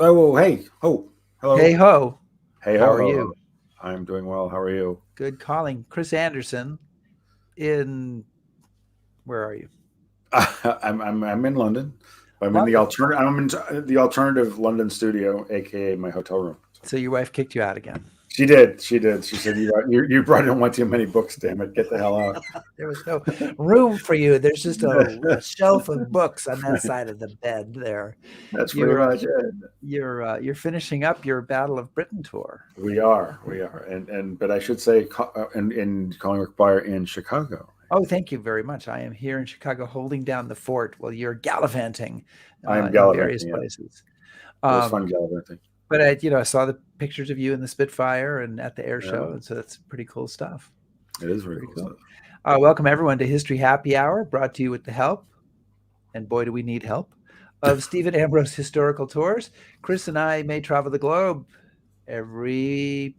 Oh, hey, Hey hello, ho, hey, how ho, are ho, you? ho. I'm doing well. How are you? Good calling. Chris Anderson in where are you? I'm in London. I'm in the London. alternative. I'm in the alternative London studio, aka my hotel room. So So your wife kicked you out again. she did. She did. She said, "You brought in one too many books. Damn it, get the hell out." There was no room for you. There's just a shelf of books on that side of the bed there. That's pretty You're much it. you're finishing up your Battle of Britain tour. We are, but I should say, in Collingwood Choir in Chicago. Oh, thank you very much. I am here in Chicago holding down the fort while you're gallivanting I am in various gallivanting. Yeah, places. it was Um, fun gallivanting. but I saw the pictures of you in the Spitfire and at the air Yeah, show, and so that's pretty cool stuff. it is very Pretty cool cool. stuff. Welcome everyone to History Happy Hour, brought to you with the help, and boy do we need help, of Stephen Ambrose Historical Tours. Chris and I may travel the globe every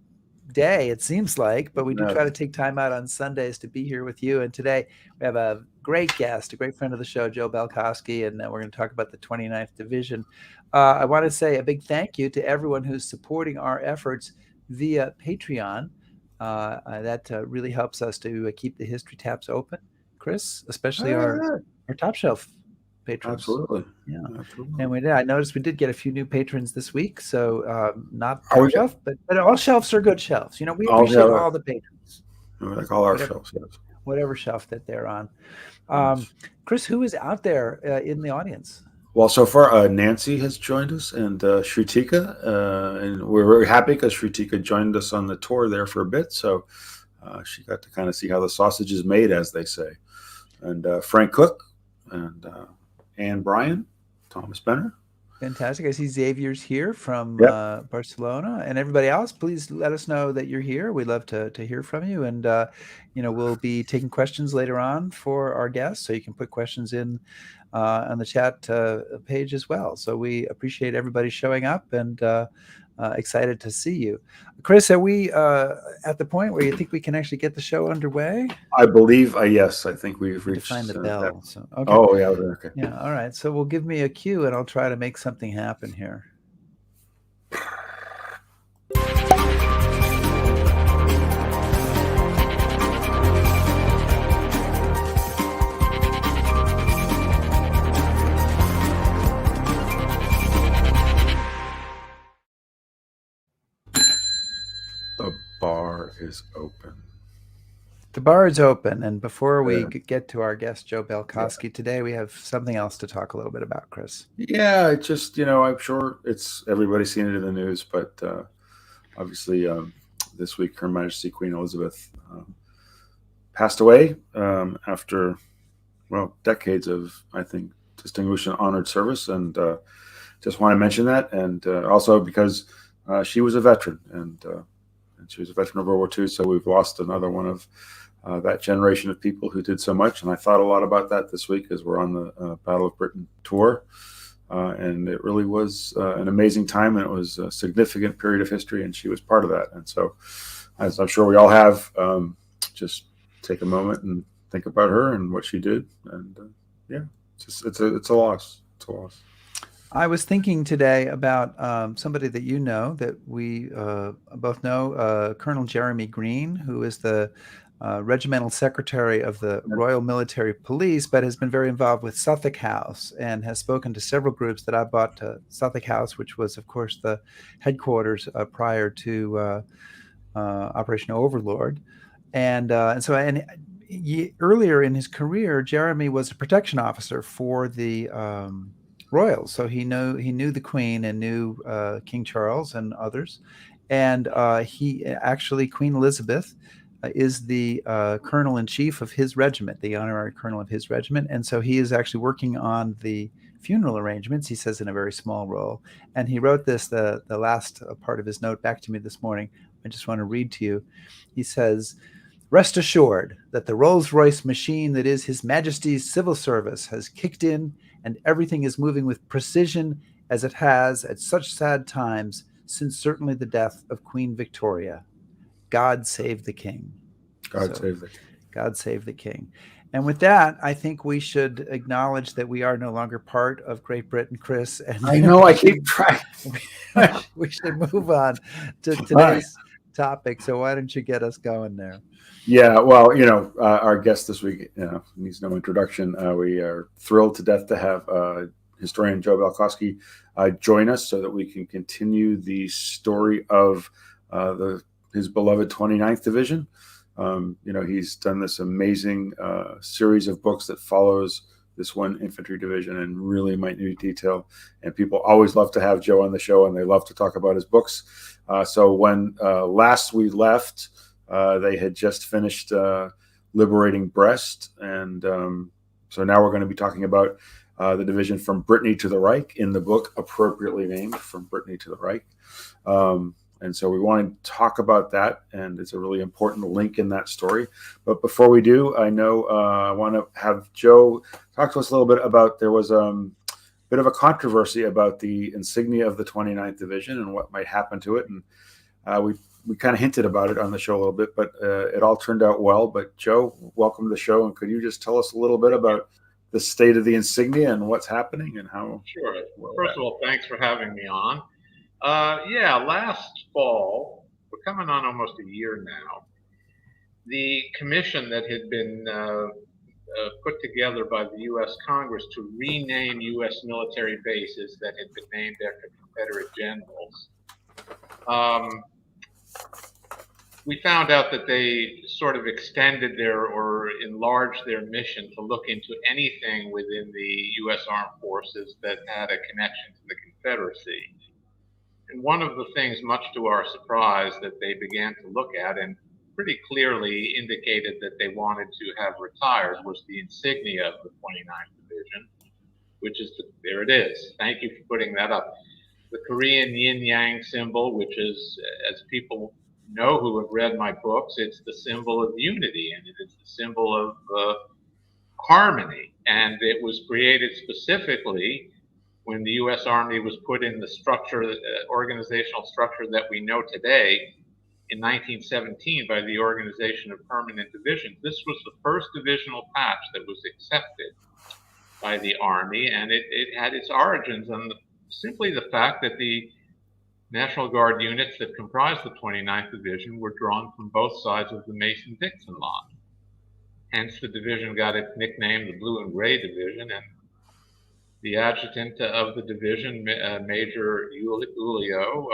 day, it seems like, but we do try to Yes. take time out on Sundays to be here with you. And today we have a great guest, a great friend of the show, Joe Balkoski, and we're going to talk about the 29th Division. I want to say a big thank you to everyone who's supporting our efforts via Patreon. That really helps us to keep the history taps open, Chris, especially Yeah, our top shelf patrons. absolutely. Yeah, Absolutely. and we did. I noticed we did get a few new patrons this week. So not Oh, top yeah. shelf, but all shelves are good shelves. We All appreciate the all the patrons, like all our whatever shows, yes. whatever shelf that they're on. Um, Yes. Chris, who is out there in the audience? Well, so far, Nancy has joined us and Shrutika, and we're very happy because Shrutika joined us on the tour there for a bit. So she got to kind of see how the sausage is made, as they say. And Frank Cook and Anne Bryan, Thomas Benner. Fantastic. I see Xavier's here from Yep. Barcelona, and everybody else, please let us know that you're here. We'd love to hear from you. And, we'll be taking questions later on for our guests. So you can put questions in on the chat page as well. So we appreciate everybody showing up and excited to see you. Chris, are we at the point where you think we can actually get the show underway? I believe, yes, I think we've Need to find reached the that. bell. So, okay. Oh, yeah, okay. Yeah. All right. So we'll give me a cue and I'll try to make something happen here. The bar is open. The bar is open, and before we Uh, get to our guest, Joe yeah. Balkoski, today we have something else to talk a little bit about, Chris. Yeah, it just, I'm sure it's everybody's seen it in the news, but obviously this week Her Majesty Queen Elizabeth passed away after, well, decades of, I think, distinguished and honored service. And just want to mention that. And also because she was a veteran and she was a veteran of World War II. So we've lost another one of that generation of people who did so much. And I thought a lot about that this week as we're on the Battle of Britain tour. And it really was an amazing time, and it was a significant period of history, and she was part of that. And so, as I'm sure we all have, just take a moment and think about her and what she did. And yeah, it's a loss. It's a loss. I was thinking today about somebody that you know that we both know, Colonel Jeremy Green, who is the regimental secretary of the Royal Military Police, but has been very involved with Suffolk House and has spoken to several groups that I brought to Suffolk House, which was, of course, the headquarters prior to Operation Overlord. Earlier in his career, Jeremy was a protection officer for the royals, so he knew the Queen and knew King Charles and others, and he actually Queen Elizabeth is the colonel in chief of his regiment, the honorary colonel of his regiment, and so he is actually working on the funeral arrangements. He says in a very small role, and he wrote this the last part of his note back to me this morning. I just want to read to you. He says, "Rest assured that the Rolls-Royce machine that is His Majesty's civil service has kicked in, and everything is moving with precision as it has at such sad times since certainly the death of Queen Victoria. God save the King." God So, save the king. God save the King. And with that, I think we should acknowledge that we are no longer part of Great Britain, Chris. And I know I keep track. we should move on to All right. today's topic. So why don't you get us going there? Yeah, well, our guest this week needs no introduction. We are thrilled to death to have historian Joe Balkoski join us so that we can continue the story of his beloved 29th Division. He's done this amazing series of books that follows this one infantry division in really minute detail. And people always love to have Joe on the show, and they love to talk about his books. So when last we left, they had just finished liberating Brest. And so now we're going to be talking about the division from Brittany to the Reich, in the book appropriately named From Brittany to the Reich. And so we want to talk about that, and it's a really important link in that story. But before we do, I want to have Joe talk to us a little bit about, there was a bit of a controversy about the insignia of the 29th Division and what might happen to it. And we kind of hinted about it on the show a little bit, but it all turned out well. But Joe, welcome to the show. And could you just tell us a little bit about the state of the insignia and what's happening and how? Sure. First of all, thanks for having me on. Last fall, we're coming on almost a year now, the commission that had been put together by the U.S. Congress to rename U.S. military bases that had been named after Confederate generals, we found out that they sort of extended or enlarged their mission to look into anything within the U.S. Armed Forces that had a connection to the Confederacy. And one of the things, much to our surprise, that they began to look at and pretty clearly indicated that they wanted to have retired was the insignia of the 29th Division, which is, there it is. Thank you for putting that up. The Korean yin-yang symbol, which is, as people know who have read my books, it's the symbol of unity, and it is the symbol of harmony. And it was created specifically when the U.S. Army was put in the structure, organizational structure that we know today in 1917 by the Organization of Permanent Divisions. This was the first divisional patch that was accepted by the Army, and it had its origins on simply the fact that the National Guard units that comprised the 29th Division were drawn from both sides of the Mason-Dixon line. Hence, the division got its nickname, the Blue and Gray Division, and the adjutant of the division, Major Ulio,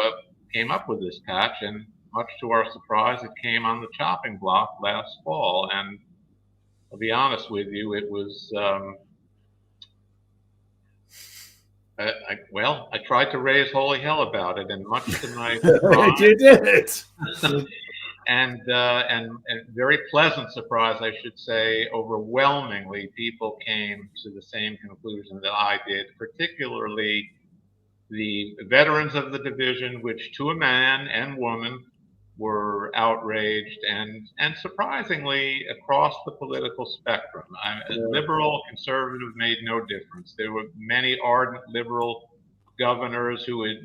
came up with this patch, and much to our surprise, it came on the chopping block last fall. And I'll be honest with you, it was, I tried to raise holy hell about it, and much to my surprise, you did it. and very pleasant surprise, I should say, overwhelmingly people came to the same conclusion that I did, particularly the veterans of the division, which to a man and woman were outraged, and surprisingly across the political spectrum. Liberal, conservative made no difference. There were many ardent liberal governors who had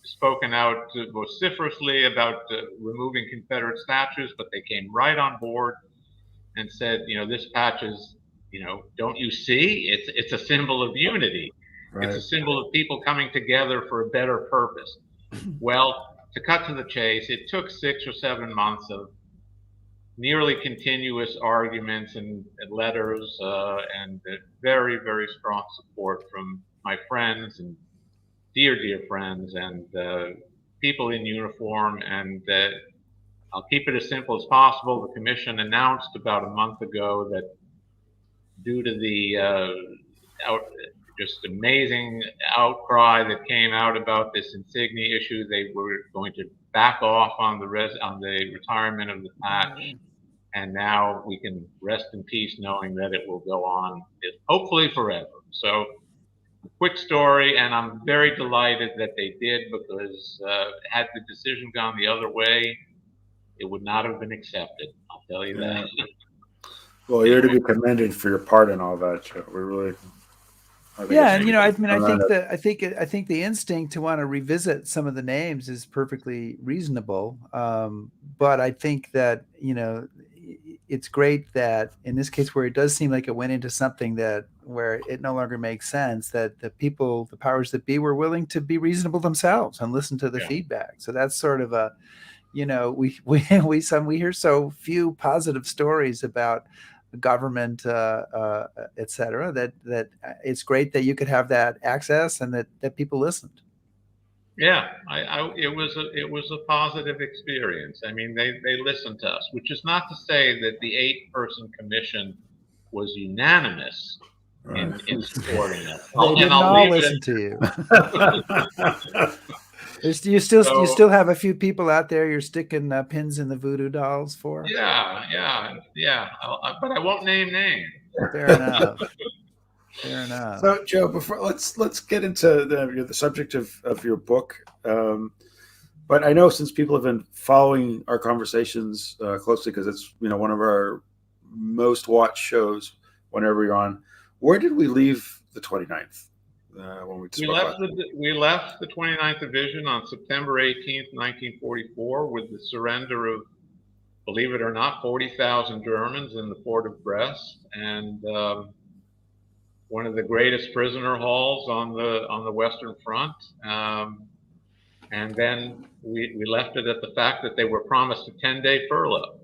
spoken out vociferously about removing Confederate statues, but they came right on board and said, this patch is, don't you see? It's a symbol of unity. Right. It's a symbol of people coming together for a better purpose. Well, to cut to the chase, it took 6 or 7 months of nearly continuous arguments and letters and very, very strong support from my friends and dear friends and people in uniform. And I'll keep it as simple as possible. The commission announced about a month ago that due to the just amazing outcry that came out about this insignia issue, they were going to back off on the retirement of the patch, and now we can rest in peace knowing that it will go on, hopefully forever. So, quick story, and I'm very delighted that they did, because had the decision gone the other way, it would not have been accepted. I'll tell you that. Well, you're to be commended for your part in all that, Joe. We really. Yeah, and I think the instinct to want to revisit some of the names is perfectly reasonable. But I think that it's great that in this case, where it does seem like it went into something that where it no longer makes sense, that the people, the powers that be, were willing to be reasonable themselves and listen to the feedback. So that's sort of a, we hear so few positive stories about government, et cetera, that it's great that you could have that access and that people listened. Yeah, it was a positive experience. I mean, they listened to us, which is not to say that the 8-person commission was unanimous in supporting us. They didn't all listen to you. You still have a few people out there you're sticking pins in the voodoo dolls for? Yeah. But I won't name names. Fair enough. So, Joe, before let's get into the subject of your book. But I know since people have been following our conversations closely, because it's one of our most watched shows whenever you're on. Where did we leave the 29th? When we left the 29th Division on September 18th, 1944, with the surrender of, believe it or not, 40,000 Germans in the port of Brest, and one of the greatest prisoner hauls on the Western Front. And then we left it at the fact that they were promised a 10-day furlough.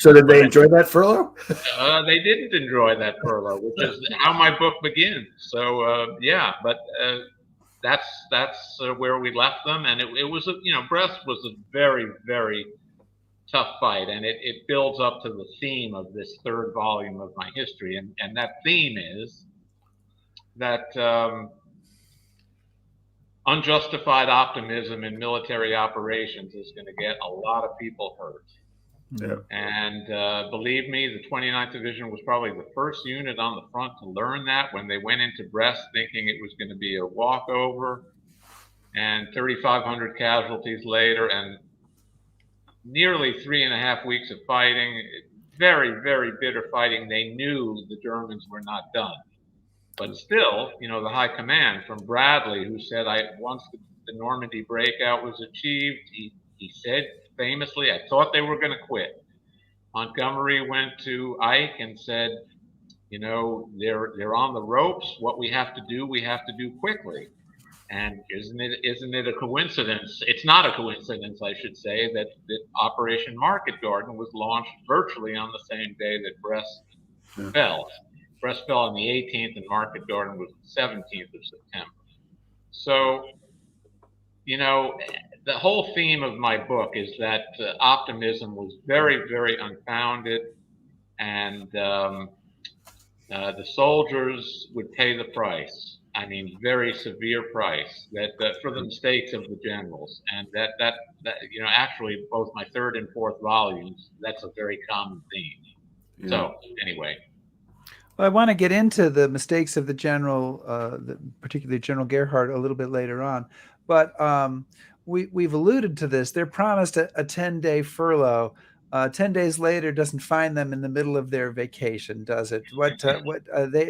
So did they enjoy that furlough? They didn't enjoy that furlough, which is how my book begins. So but that's where we left them, and it was Brest was a very, very tough fight, and it builds up to the theme of this 3rd volume of my history, and that theme is that unjustified optimism in military operations is going to get a lot of people hurt. Yeah. And believe me, the 29th Division was probably the first unit on the front to learn that when they went into Brest thinking it was going to be a walkover. And 3,500 casualties later and nearly 3.5 weeks of fighting, very, very bitter fighting, they knew the Germans were not done. But still, the high command from Bradley, who said, once the Normandy breakout was achieved, he said famously, I thought they were going to quit. Montgomery went to Ike and said, they're on the ropes. What we have to do quickly. And isn't it a coincidence? It's not a coincidence, I should say, that Operation Market Garden was launched virtually on the same day that Brest fell. Brest fell on the 18th and Market Garden was the 17th of September. So, the whole theme of my book is that optimism was very, very unfounded, and the soldiers would pay the price. I mean, very severe price for the mistakes of the generals, and that actually both my 3rd and 4th volumes, that's a very common theme. Yeah. So anyway. Well, I want to get into the mistakes of the general, particularly General Gerhardt, a little bit later on. But we've alluded to this. They're promised a 10-day furlough. 10 days later doesn't find them in the middle of their vacation, does it?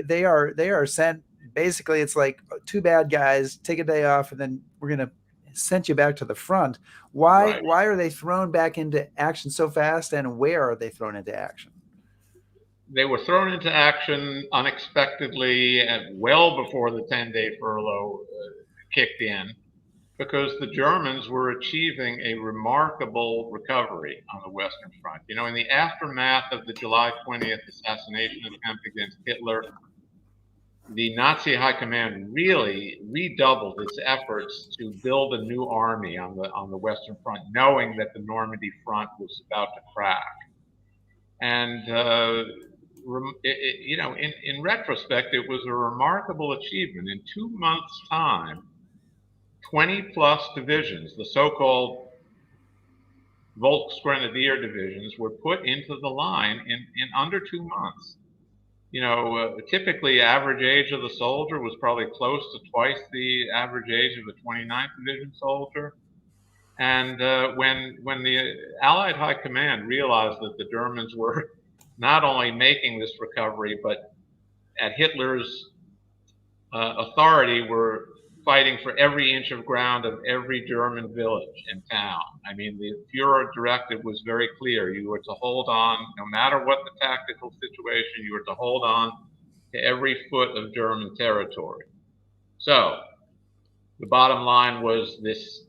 They are sent. Basically, it's like, too bad, guys. Take a day off, and then we're going to send you back to the front. Why are they thrown back into action so fast, and where are they thrown into action? They were thrown into action unexpectedly and well before the 10-day furlough kicked in, because the Germans were achieving a remarkable recovery on the Western Front. In the aftermath of the July 20th assassination attempt against Hitler, the Nazi high command really redoubled its efforts to build a new army on the Western Front, knowing that the Normandy front was about to crack. And in retrospect, it was a remarkable achievement. In 2 months' time, 20+ divisions, the so-called Volksgrenadier divisions, were put into the line in under 2 months. Typically, average age of the soldier was probably close to twice the average age of a 29th Division soldier. And when the Allied High Command realized that the Germans were not only making this recovery, but at Hitler's authority were fighting for every inch of ground of every German village and town. I mean, the Führer directive was very clear. You were to hold on, no matter what the tactical situation, you were to hold on to every foot of German territory. So the bottom line was this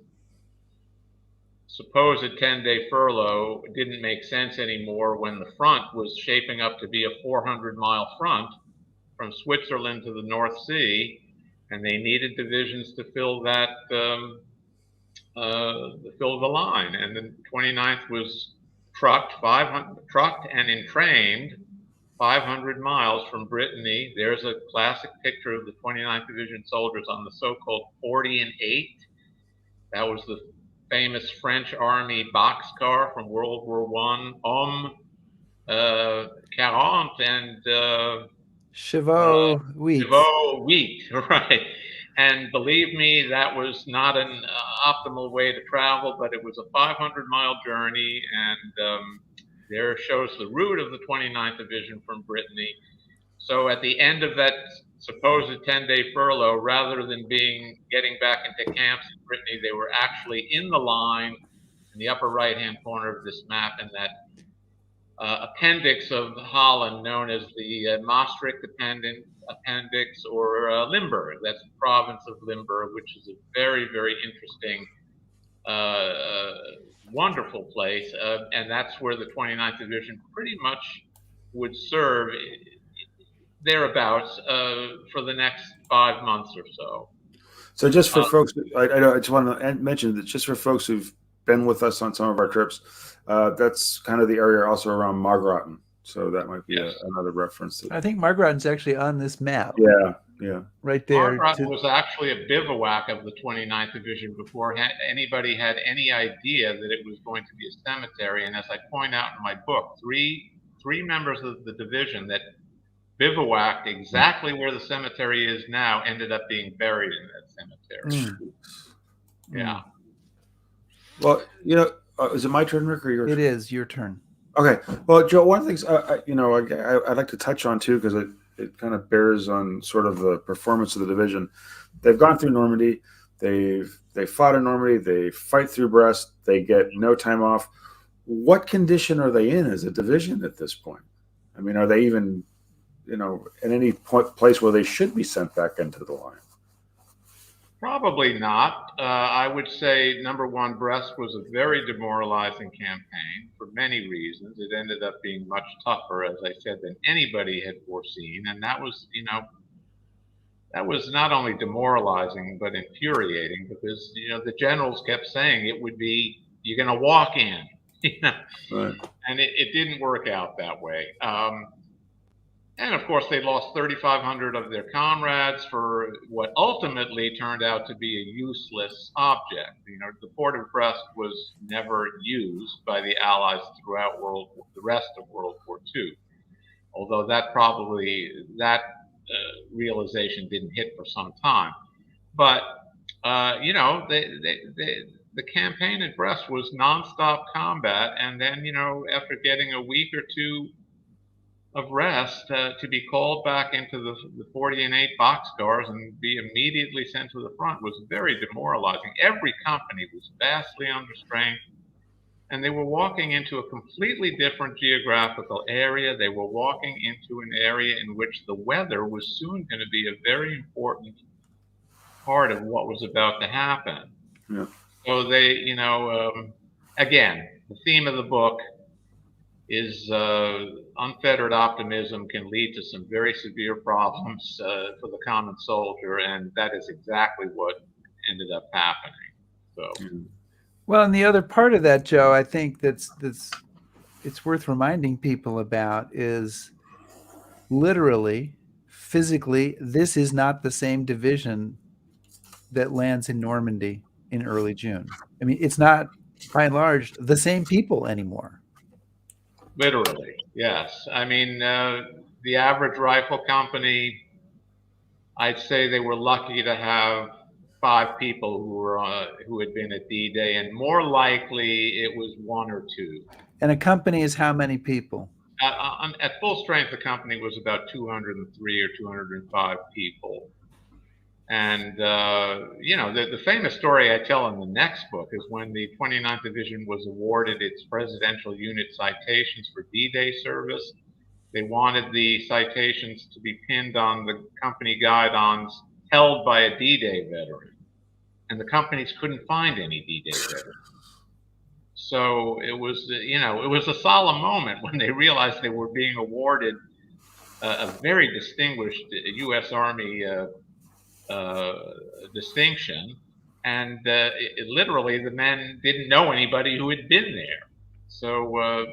supposed 10-day furlough didn't make sense anymore when the front was shaping up to be a 400-mile front from Switzerland to the North Sea, and they needed divisions to fill that, fill the line. And the 29th was trucked and entrained 500 miles from Brittany. There's a classic picture of the 29th Division soldiers on the so-called 40 and 8. That was the famous French Army boxcar from World War I. 40 and Chevaux wheat. Chevaux wheat, right. And believe me, that was not an optimal way to travel, but it was a 500-mile journey, and there shows the route of the 29th Division from Brittany. So at the end of that supposed 10-day furlough, rather than getting back into camps in Brittany, they were actually in the line in the upper right-hand corner of this map in that appendix of Holland known as the Maastricht appendix, or Limburg. That's the province of Limburg, which is a very, very interesting, wonderful place. And that's where the 29th Division pretty much would serve thereabouts for the next 5 months or so. So just for folks, I just want to mention that just for folks who've been with us on some of our trips, that's kind of the area also around Margraten. So that might be another reference. I think Margraten's actually on this map. Yeah. Right there. Margraten was actually a bivouac of the 29th Division before anybody had any idea that it was going to be a cemetery. And as I point out in my book, three members of the division that bivouacked exactly where the cemetery is now ended up being buried in that cemetery. Yeah. Well, is it my turn, Rick, or yours? It is your turn. Okay. Well, Joe, one of the things I'd like to touch on too, because it kind of bears on sort of the performance of the division. They've gone through Normandy. They fought in Normandy. They fight through Brest. They get no time off. What condition are they in as a division at this point? I mean, are they even in any place where they should be sent back into the line? Probably not. I would say, number one, Brest was a very demoralizing campaign for many reasons. It ended up being much tougher, as I said, than anybody had foreseen. And that was, that was not only demoralizing, but infuriating, because, the generals kept saying it would be, you're going to walk in, Right. And it didn't work out that way. And of course, they lost 3,500 of their comrades for what ultimately turned out to be a useless object. The port of Brest was never used by the Allies throughout the rest of World War II. Although that realization didn't hit for some time. But the campaign at Brest was nonstop combat, and then after getting a week or two of rest, to be called back into the 40 and 8 boxcars and be immediately sent to the front was very demoralizing. Every company was vastly under strength, and they were walking into a completely different geographical area. They were walking into an area in which the weather was soon going to be a very important part of what was about to happen. Yeah. So they, again, the theme of the book is unfettered optimism can lead to some very severe problems for the common soldier, and that is exactly what ended up happening. So, well, and the other part of that, Joe, I think that's it's worth reminding people about is literally, physically, this is not the same division that lands in Normandy in early June. I mean, it's not, by and large, the same people anymore. Literally, yes. I mean, the average rifle company, I'd say they were lucky to have 5 people who had been at D-Day, and more likely it was 1 or 2. And a company is how many people? At full strength, the company was about 203 or 205 people. And, the famous story I tell in the next book is when the 29th Division was awarded its Presidential Unit citations for D-Day service. They wanted the citations to be pinned on the company guidons held by a D-Day veteran. And the companies couldn't find any D-Day veterans. So it was a solemn moment when they realized they were being awarded a very distinguished U.S. Army distinction, and literally the men didn't know anybody who had been there. So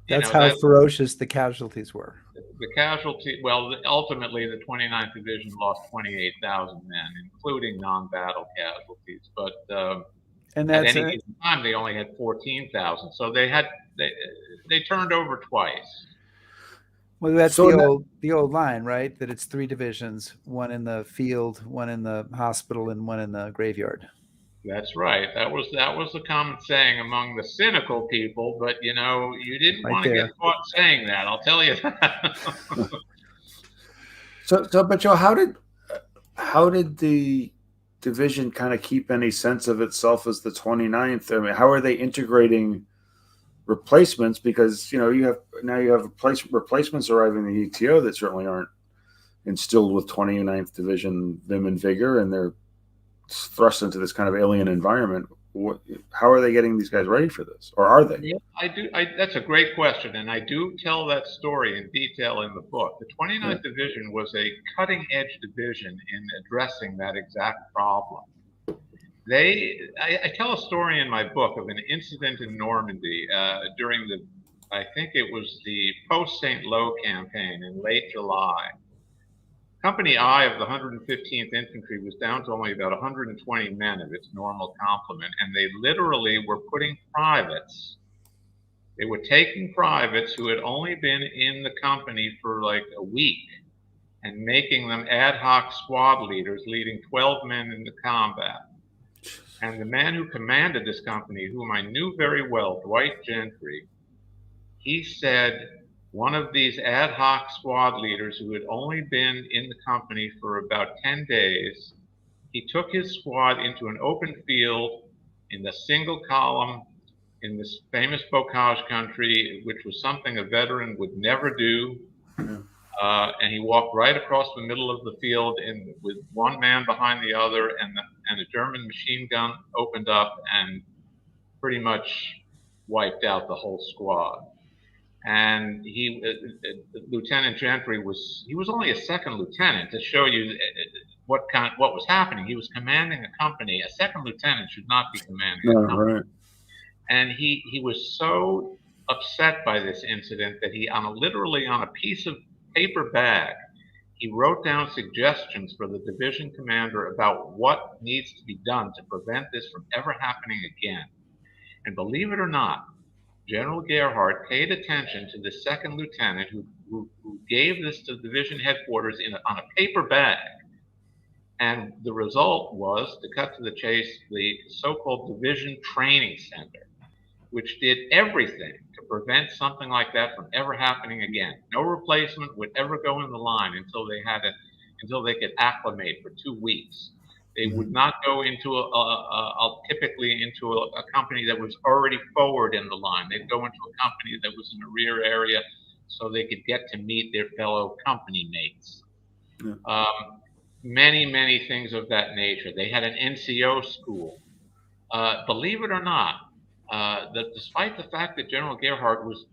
that's how ferocious the casualties were. The casualty, well, ultimately the 29th Division lost 28,000 men, including non-battle casualties. But and at any given time, they only had 14,000. So they turned over twice. Well, that's the old line, right? That it's 3 divisions: one in the field, one in the hospital, and one in the graveyard. That's right. That was the common saying among the cynical people, but you didn't want to get caught saying that. I'll tell you that. But Joe, how did the division kind of keep any sense of itself as the 29th? I mean, how are they integrating replacements? Because you have replacements arriving in the ETO that certainly aren't instilled with 29th Division vim and vigor, and they're thrust into this kind of alien environment. How are they getting these guys ready for this, or are they? Yeah, that's a great question, and I do tell that story in detail in the book. The 29th Division was a cutting-edge division in addressing that exact problem. I tell a story in my book of an incident in Normandy during I think it was the post-St. Lo campaign in late July. Company I of the 115th Infantry was down to only about 120 men of its normal complement, and they literally were putting privates. They were taking privates who had only been in the company for like a week and making them ad hoc squad leaders, leading 12 men into combat. And the man who commanded this company, whom I knew very well, Dwight Gentry, he said, one of these ad hoc squad leaders who had only been in the company for about 10 days, he took his squad into an open field in the single column in this famous bocage country, which was something a veteran would never do. And he walked right across the middle of the field with one man behind the other, and a German machine gun opened up and pretty much wiped out the whole squad. And Lieutenant Gentry was only a second lieutenant, to show you what was happening. He was commanding a company. A second lieutenant should not be commanding a company. Right. And he was so upset by this incident that he literally on a piece of paper bag, he wrote down suggestions for the division commander about what needs to be done to prevent this from ever happening again. And believe it or not, General Gerhardt paid attention to the second lieutenant who gave this to division headquarters on a paper bag. And the result was, to cut to the chase, the so-called Division Training Center, which did everything to prevent something like that from ever happening again. No replacement would ever go in the line until they could acclimate for 2 weeks. They would not go into typically into a company that was already forward in the line. They'd go into a company that was in the rear area so they could get to meet their fellow company mates. Yeah. Many, many things of that nature. They had an NCO school. Believe it or not, that despite the fact that General Gerhardt was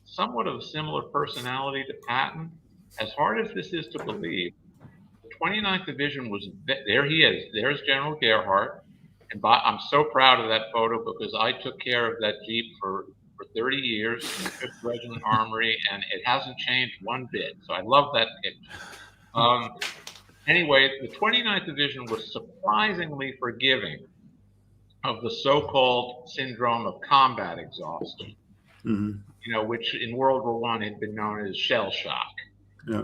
somewhat of a similar personality to Patton, as hard as this is to believe, 29th Division was there. He is. There's General Gerhardt, and I'm so proud of that photo because I took care of that Jeep for 30 years in the 5th Regiment Armory, and it hasn't changed one bit. So I love that picture. Anyway, the 29th Division was surprisingly forgiving of the so-called syndrome of combat exhaustion, which in World War I had been known as shell shock. Yeah.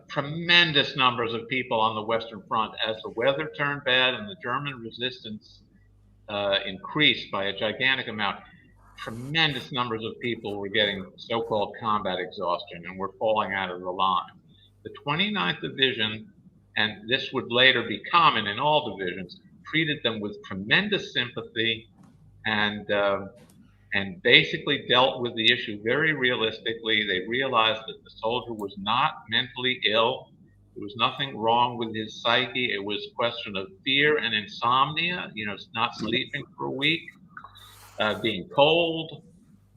Tremendous numbers of people on the Western Front as the weather turned bad and the German resistance increased by a gigantic amount. Tremendous numbers of people were getting so-called combat exhaustion and were falling out of the line. The 29th Division and this would later be common in all divisions, treated them with tremendous sympathy and basically dealt with the issue very realistically. They realized that the soldier was not mentally ill. There was nothing wrong with his psyche. It was a question of fear and insomnia, not sleeping for a week, being cold,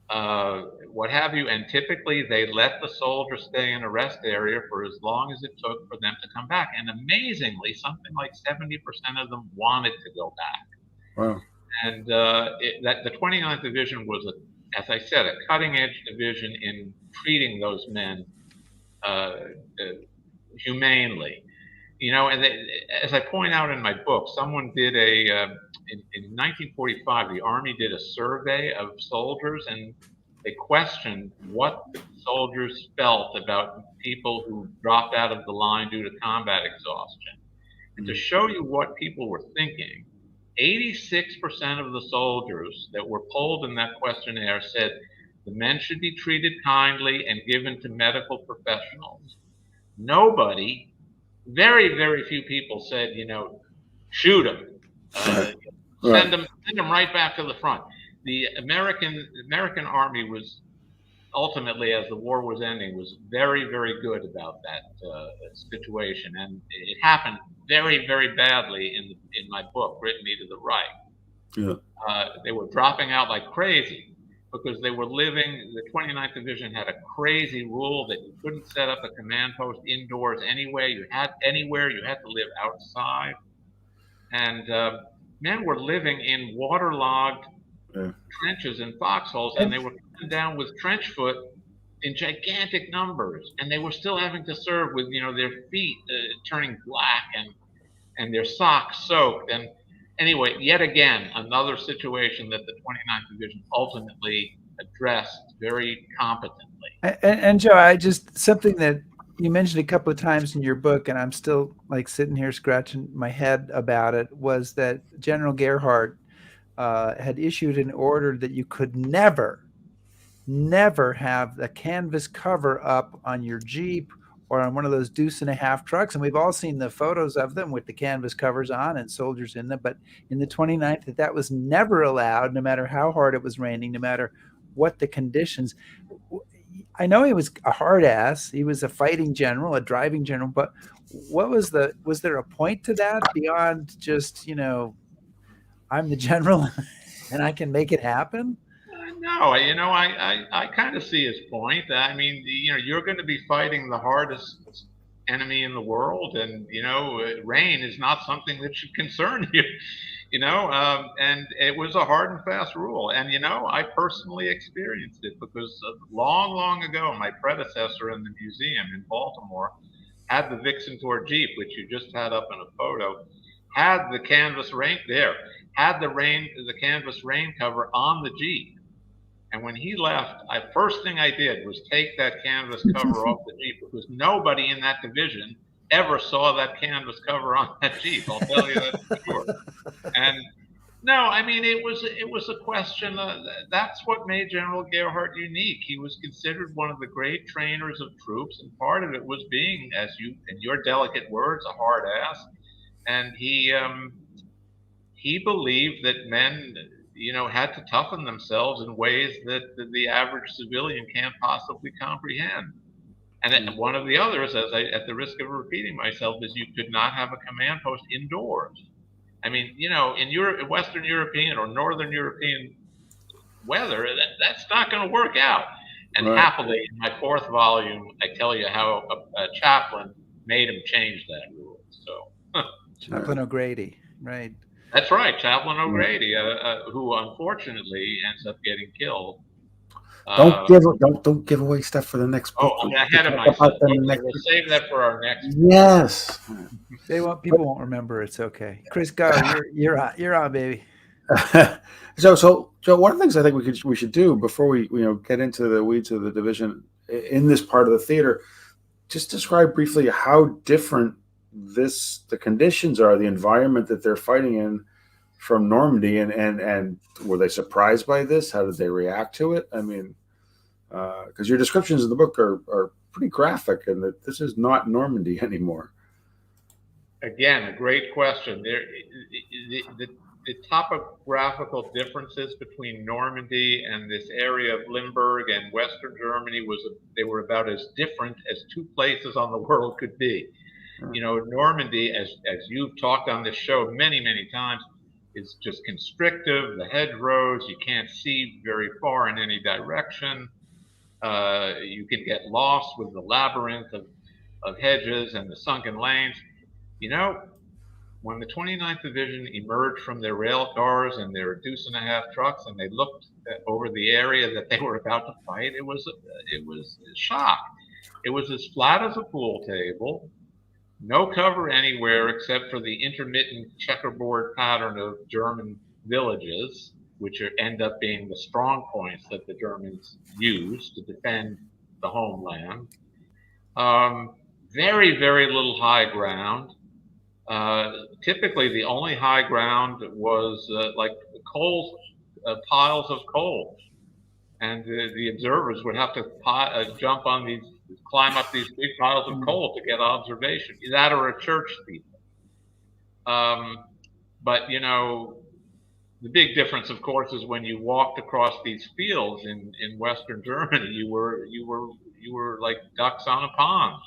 what have you. And typically they let the soldier stay in a rest area for as long as it took for them to come back. And amazingly, something like 70% of them wanted to go back. Wow. And the 29th Division was, as I said, a cutting-edge division in treating those men humanely. And as I point out in my book, someone did in 1945, the Army did a survey of soldiers, and they questioned what the soldiers felt about people who dropped out of the line due to combat exhaustion. And to show you what people were thinking, 86% of the soldiers that were polled in that questionnaire said the men should be treated kindly and given to medical professionals. Nobody, very, very few people said, shoot them, send them right back to the front. The American Army was ultimately, as the war was ending, was very, very good about that situation, and it happened very, very badly in my book, Brittany to the Reich. Yeah. They were dropping out like crazy because they were living. The 29th Division had a crazy rule that you couldn't set up a command post indoors anyway. You had to live outside, and men were living in waterlogged trenches and foxholes, and they were coming down with trench foot in gigantic numbers, and they were still having to serve with their feet turning black and their socks soaked. And anyway, yet again, another situation that the 29th Division ultimately addressed very competently. And Joe, something that you mentioned a couple of times in your book, and I'm still like sitting here scratching my head about it, was that General Gerhardt had issued an order that you could never have the canvas cover up on your Jeep or on one of those deuce-and-a-half trucks. And we've all seen the photos of them with the canvas covers on and soldiers in them. But in the 29th, that was never allowed, no matter how hard it was raining, no matter what the conditions. I know he was a hard ass. He was a fighting general, a driving general. But was there a point to that beyond just, I'm the general and I can make it happen? No, I kind of see his point. I mean, you're going to be fighting the hardest enemy in the world, and rain is not something that should concern you. And it was a hard and fast rule. And I personally experienced it because long ago, my predecessor in the museum in Baltimore had the Vixentor Jeep, which you just had up in a photo, had the canvas rain the canvas rain cover on the Jeep. And when he left, first thing I did was take that canvas cover off the Jeep, because nobody in that division ever saw that canvas cover on that Jeep. I'll tell you that for sure. And no, I mean, it was a question. That's what made General Gerhardt unique. He was considered one of the great trainers of troops, and part of it was being, in your delicate words, a hard ass. And he believed that men, had to toughen themselves in ways that the average civilian can't possibly comprehend. And then one of the others, at the risk of repeating myself, is you could not have a command post indoors. I mean, in Western European or Northern European weather, that's not going to work out. And happily, in my fourth volume, I tell you how a chaplain made him change that rule. So Chaplain O'Grady, right? That's right, Chaplain O'Grady, who unfortunately ends up getting killed. Don't give away stuff for the next book. Oh, I'm ahead of myself. We'll save that for our next. Yes. People won't remember. It's okay. Chris, go. You're on, baby. So Joe, one of the things I think we should do before we get into the weeds of the division in this part of the theater, just describe briefly how different the conditions are, the environment that they're fighting in from Normandy, and were they surprised by this? How did they react to it? I mean, because your descriptions of the book are pretty graphic, and that this is not Normandy anymore. Again, a great question. The topographical differences between Normandy and this area of Limburg and Western Germany they were about as different as two places on the world could be. You know, Normandy, as you've talked on this show many times, is just constrictive. The hedgerows, you can't see very far in any direction. You can get lost with the labyrinth of hedges and the sunken lanes. You know, when the 29th Division emerged from their rail cars and their deuce-and-a-half trucks, and they looked over the area that they were about to fight, it was a shock. It was as flat as a pool table, no cover anywhere except for the intermittent checkerboard pattern of German villages, which end up being the strong points that the Germans use to defend the homeland. Very little high ground. Typically, the only high ground was like coal, piles of coal, and the observers would have to climb up these big piles of coal to get observation. That or a church steeple. But you know, the big difference, of course, is when you walked across these fields in Western Germany, you were like ducks on a pond.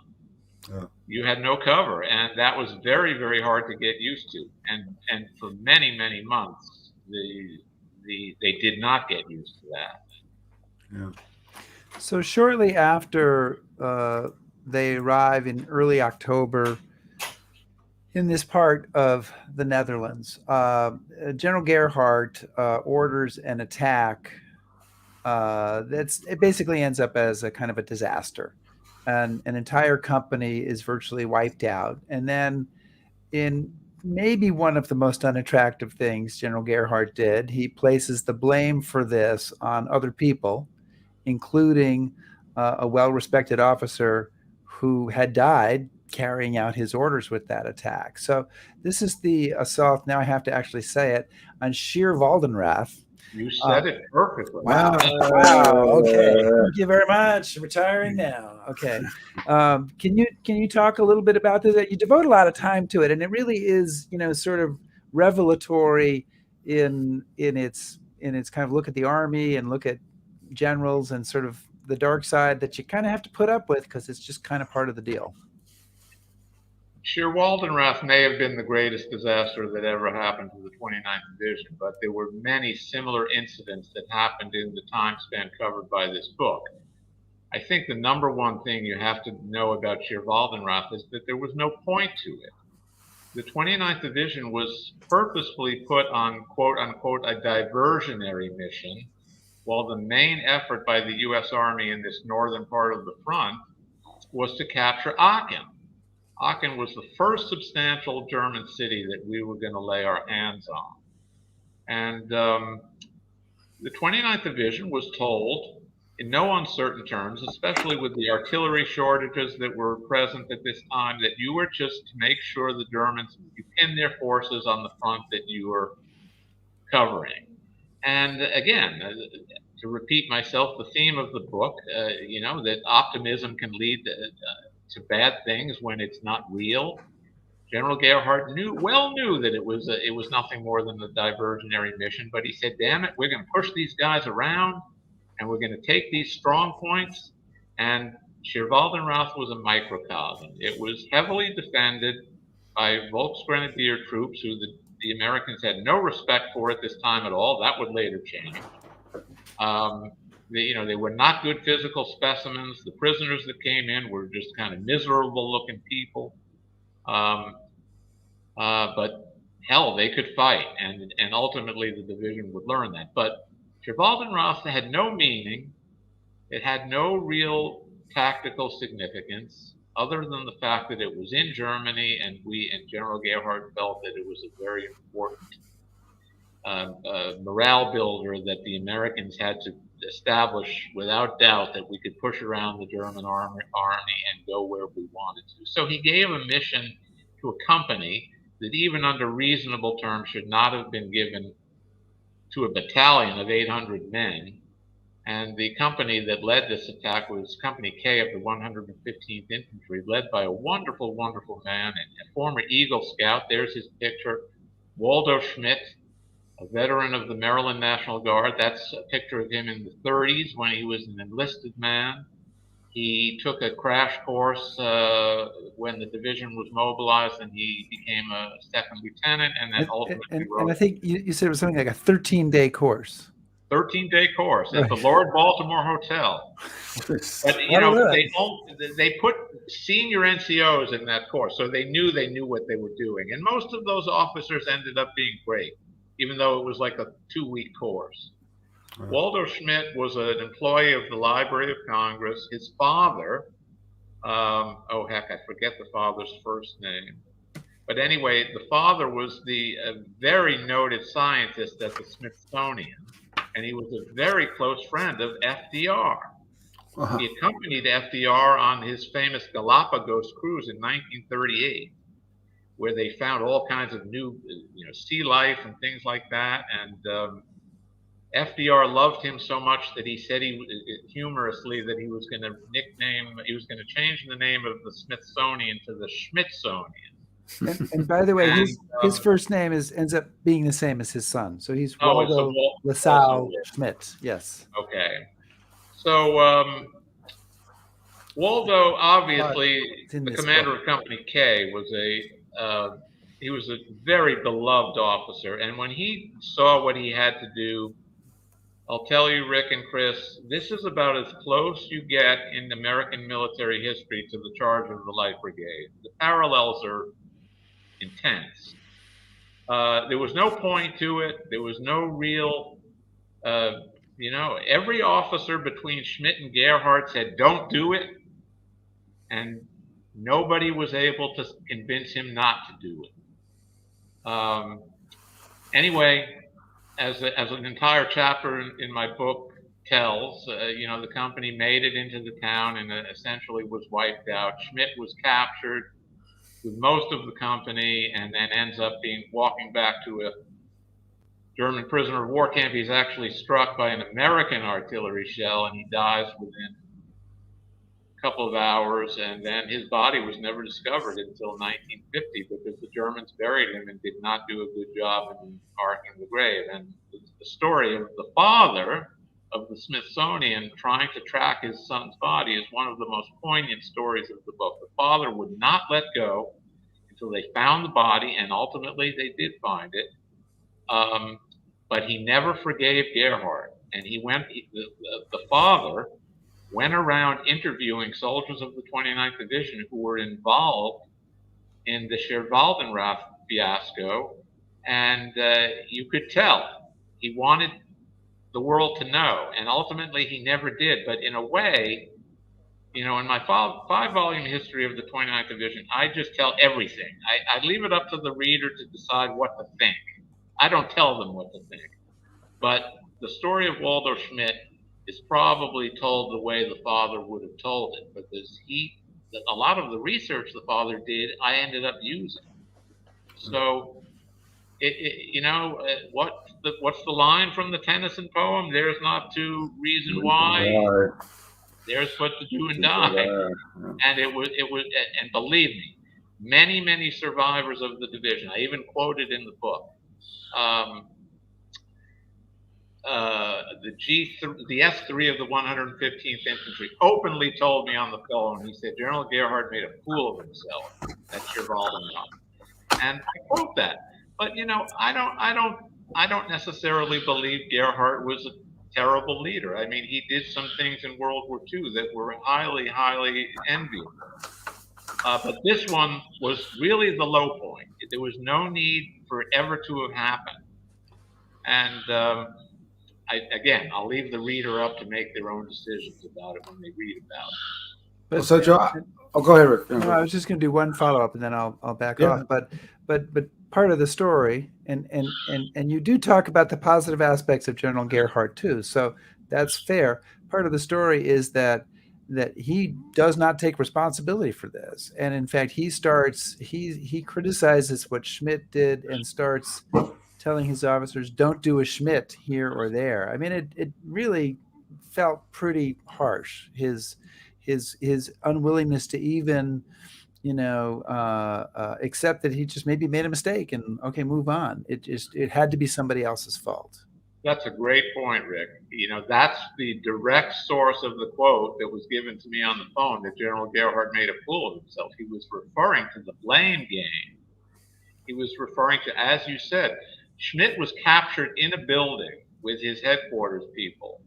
Yeah. You had no cover, and that was very hard to get used to. And for many months, they did not get used to that. Yeah. So shortly after they arrive in early October in this part of the Netherlands, General Gerhardt orders an attack. It basically ends up as a kind of a disaster. And an entire company is virtually wiped out. And then in maybe one of the most unattractive things General Gerhardt did, he places the blame for this on other people, including a well-respected officer who had died carrying out his orders with that attack. So this is the assault, now I have to actually say it, on Scheer Waldenrath. You said it perfectly. Wow. Okay. Thank you very much. Retiring now. Okay. Can you talk a little bit about this? You devote a lot of time to it, and it really is, sort of revelatory in its kind of look at the army and look at generals and sort of the dark side that you kind of have to put up with because it's just kind of part of the deal. Scheer Waldenrath may have been the greatest disaster that ever happened to the 29th Division, but there were many similar incidents that happened in the time span covered by this book. I think the number one thing you have to know about Scheer Waldenrath is that there was no point to it. The 29th Division was purposefully put on, quote unquote, a diversionary mission, while the main effort by the U.S. Army in this northern part of the front was to capture Aachen. Aachen was the first substantial German city that we were going to lay our hands on. And the 29th Division was told in no uncertain terms, especially with the artillery shortages that were present at this time, that you were just to make sure the Germans, you pin their forces on the front that you were covering. And again, to repeat myself, the theme of the book, that optimism can lead to bad things when it's not real. General Gerhardt knew that it was nothing more than a diversionary mission, but he said, damn it, we're going to push these guys around and we're going to take these strong points. And Scheer Waldenrath was a microcosm. It was heavily defended by Volksgrenadier troops who the Americans had no respect for at this time at all. That would later change. They were not good physical specimens. The prisoners that came in were just kind of miserable-looking people. But hell, they could fight, and ultimately the division would learn that. But Scheer Waldenrath had no meaning. It had no real tactical significance, other than the fact that it was in Germany, and General Gerhardt felt that it was a very important morale builder that the Americans had to establish without doubt that we could push around the German army and go where we wanted to. So he gave a mission to a company that even under reasonable terms should not have been given to a battalion of 800 men. And the company that led this attack was Company K of the 115th Infantry, led by a wonderful, wonderful man, and a former Eagle Scout. There's his picture, Waldo Schmidt, a veteran of the Maryland National Guard. That's a picture of him in the 30s when he was an enlisted man. He took a crash course when the division was mobilized, and he became a second lieutenant, and then ultimately and I think you said it was something like a 13-day course. 13-day course at Right. the Lord Baltimore Hotel. But they put senior NCOs in that course, so they knew what they were doing. And most of those officers ended up being great, even though it was like a 2-week course. Right. Waldo Schmidt was an employee of the Library of Congress. His father, I forget the father's first name. But anyway, the father was the very noted scientist at the Smithsonian, and he was a very close friend of FDR. Uh-huh. He accompanied FDR on his famous Galapagos cruise in 1938, where they found all kinds of new, sea life and things like that. And FDR loved him so much that he said humorously that he was going to change the name of the Smithsonian to the Schmidtsonian. And by the way, his first name ends up being the same as his son. So he's Waldo LaSalle Schmidt. Yes. Okay. So Waldo, obviously, the commander of Company K, was a very beloved officer. And when he saw what he had to do, I'll tell you, Rick and Chris, this is about as close you get in American military history to the charge of the Light Brigade. The parallels are intense. There was no point to it. There was no real, every officer between Schmidt and Gerhardt said, don't do it. And nobody was able to convince him not to do it. Anyway, as an entire chapter in my book tells, the company made it into the town and essentially was wiped out. Schmidt was captured with most of the company, and then ends up walking back to a German prisoner of war camp. He's actually struck by an American artillery shell, and he dies within a couple of hours. And then his body was never discovered until 1950 because the Germans buried him and did not do a good job in marking the grave. And the story of the father of the Smithsonian trying to track his son's body is one of the most poignant stories of the book. The father would not let go until they found the body, and ultimately they did find it. But he never forgave Gerhardt, and the father went around interviewing soldiers of the 29th Division who were involved in the Scherwaldenrath fiasco, and you could tell he wanted the world to know, and ultimately he never did. But in a way, in my 5-volume history of the 29th Division, I just tell everything. I leave it up to the reader to decide what to think. I don't tell them what to think. But the story of Waldo Schmidt is probably told the way the father would have told it, because a lot of the research the father did, I ended up using. So, what's the line from the Tennyson poem? There's not to reason why. There's but to do and die. And it was, and believe me, many, many survivors of the division, I even quoted in the book, the S3 of the 115th Infantry openly told me on the phone, he said, General Gerhardt made a fool of himself at Scherwaldenrath. And I quote that. But, I don't necessarily believe Gerhardt was a terrible leader. I mean, he did some things in World War II that were highly, highly enviable. But this one was really the low point. There was no need for it ever to have happened. And I'll leave the reader up to make their own decisions about it when they read about it. But, so, Joe, go ahead, Rick. No, I was just going to do one follow-up, and then I'll back off. But part of the story, and you do talk about the positive aspects of General Gerhardt too, so that's fair. Part of the story is that he does not take responsibility for this, and in fact, he criticizes what Schmidt did and starts telling his officers, "Don't do a Schmidt here or there." I mean, it really felt pretty harsh. His unwillingness to even accept that he just maybe made a mistake and okay, move on. It had to be somebody else's fault. That's a great point, Rick. That's the direct source of the quote that was given to me on the phone that General Gerhardt made a fool of himself. He was referring to the blame game. He was referring to, as you said, Schmidt was captured in a building with his headquarters people.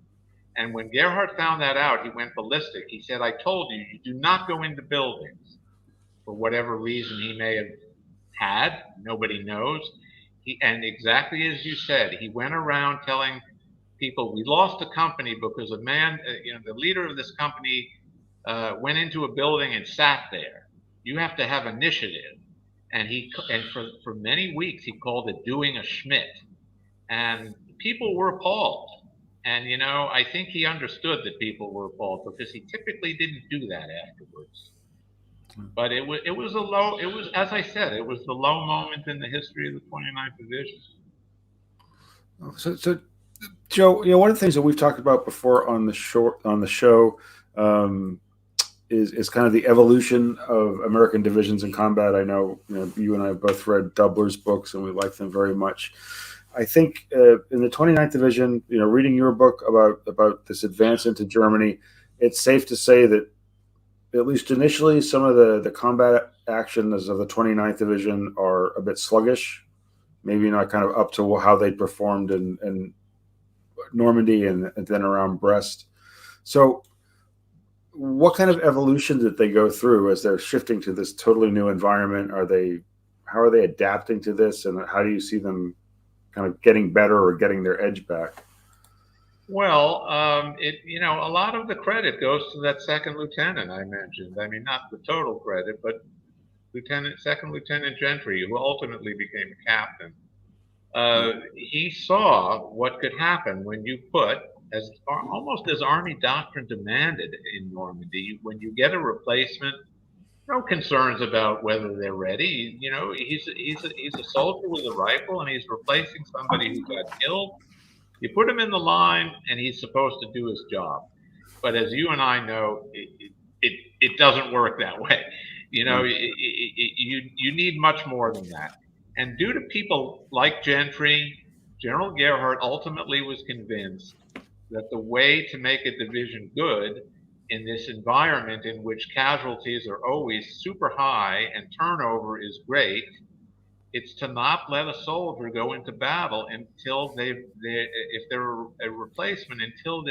And when Gerhardt found that out, he went ballistic. He said, I told you, you do not go into buildings. For whatever reason he may have had, nobody knows. And exactly as you said, he went around telling people, we lost a company because a man, the leader of this company went into a building and sat there. You have to have initiative. And for many weeks, he called it doing a Schmidt. And people were appalled. And, I think he understood that people were appalled because he typically didn't do that afterwards. But it was, as I said, it was the low moment in the history of the 29th Division. So Joe, one of the things that we've talked about before on the show is kind of the evolution of American divisions in combat. I know, you and I have both read Doubler's books, and we like them very much. I think in the 29th Division, reading your book about this advance into Germany, it's safe to say that at least initially, some of the combat actions of the 29th Division are a bit sluggish, maybe not kind of up to how they performed in Normandy and then around Brest. So what kind of evolution did they go through as they're shifting to this totally new environment? How are they adapting to this, and how do you see them kind of getting better or getting their edge back? Well, a lot of the credit goes to that second lieutenant I mentioned. I mean, not the total credit, but Second Lieutenant Gentry, who ultimately became a captain. He saw what could happen when you put, almost as Army doctrine demanded in Normandy, when you get a replacement, no concerns about whether they're ready. He's a soldier with a rifle, and he's replacing somebody who got killed. You put him in the line, and he's supposed to do his job. But as you and I know, it doesn't work that way. You need much more than that. And due to people like Gentry, General Gerhardt ultimately was convinced that the way to make a division good in this environment in which casualties are always super high and turnover is great, it's to not let a soldier go into battle until if they're a replacement, until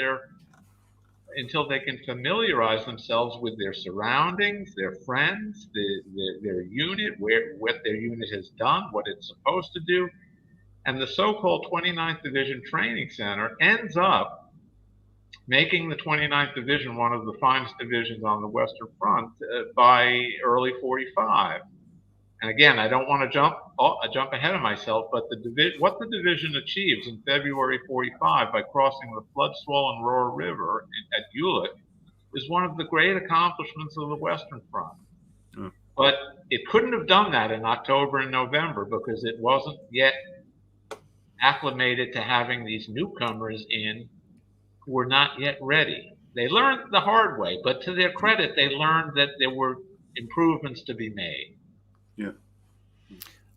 they can familiarize themselves with their surroundings, their friends, their unit, what their unit has done, what it's supposed to do. And the so-called 29th Division Training Center ends up making the 29th Division one of the finest divisions on the Western Front by early 45. And again, I don't want to jump ahead of myself, but what the division achieves in February 45 by crossing the flood-swollen Rohr River at Jülich is one of the great accomplishments of the Western Front. Mm. But it couldn't have done that in October and November because it wasn't yet acclimated to having these newcomers in who were not yet ready. They learned the hard way, but to their credit, they learned that there were improvements to be made. Yeah.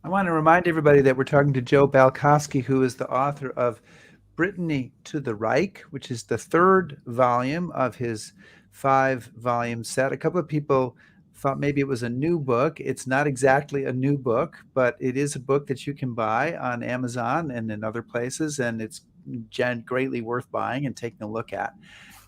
I want to remind everybody that we're talking to Joe Balkoski, who is the author of Brittany to the Reich, which is the third volume of his 5-volume set. A couple of people thought maybe it was a new book. It's not exactly a new book, but it is a book that you can buy on Amazon and in other places, and it's greatly worth buying and taking a look at.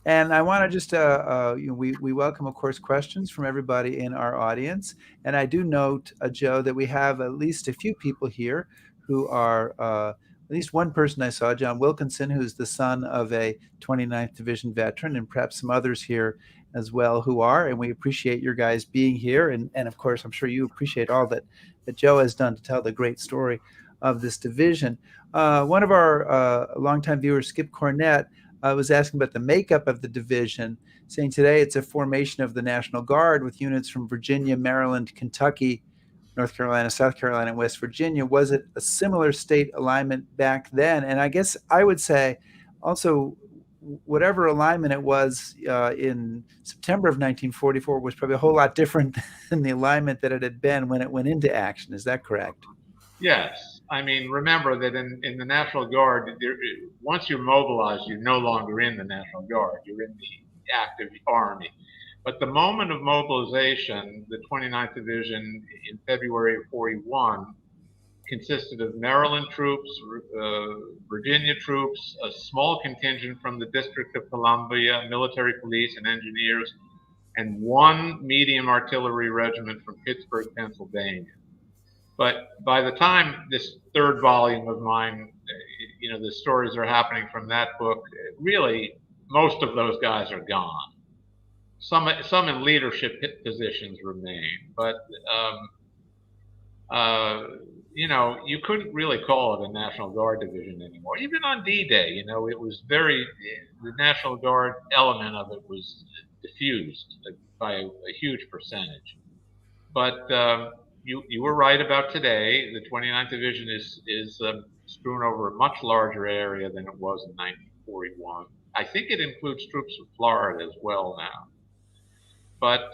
And I want to just, we welcome, of course, questions from everybody in our audience. And I do note, Joe, that we have at least a few people here who are, at least one person I saw, John Wilkinson, who's the son of a 29th Division veteran, and perhaps some others here as well who are. And we appreciate your guys being here. And of course, I'm sure you appreciate all that Joe has done to tell the great story of this division. One of our longtime viewers, Skip Cornett, was asking about the makeup of the division, saying today it's a formation of the National Guard with units from Virginia, Maryland, Kentucky, North Carolina, South Carolina, and West Virginia. Was it a similar state alignment back then? And I guess I would say also, whatever alignment it was in September of 1944 was probably a whole lot different than the alignment that it had been when it went into action. Is that correct? Yes. I mean, remember that in the National Guard, once you're mobilized, you're no longer in the National Guard. You're in the active Army. But the moment of mobilization, the 29th Division in February of 41 consisted of Maryland troops, Virginia troops, a small contingent from the District of Columbia, military police and engineers, and one medium artillery regiment from Pittsburgh, Pennsylvania. But by the time this third volume of mine, the stories are happening from that book, really, most of those guys are gone. Some in leadership positions remain, but you couldn't really call it a National Guard division anymore. Even on D-Day, it was the National Guard element of it was diffused by a huge percentage. But you were right about today. The 29th Division is strewn over a much larger area than it was in 1941. I think it includes troops from Florida as well now. But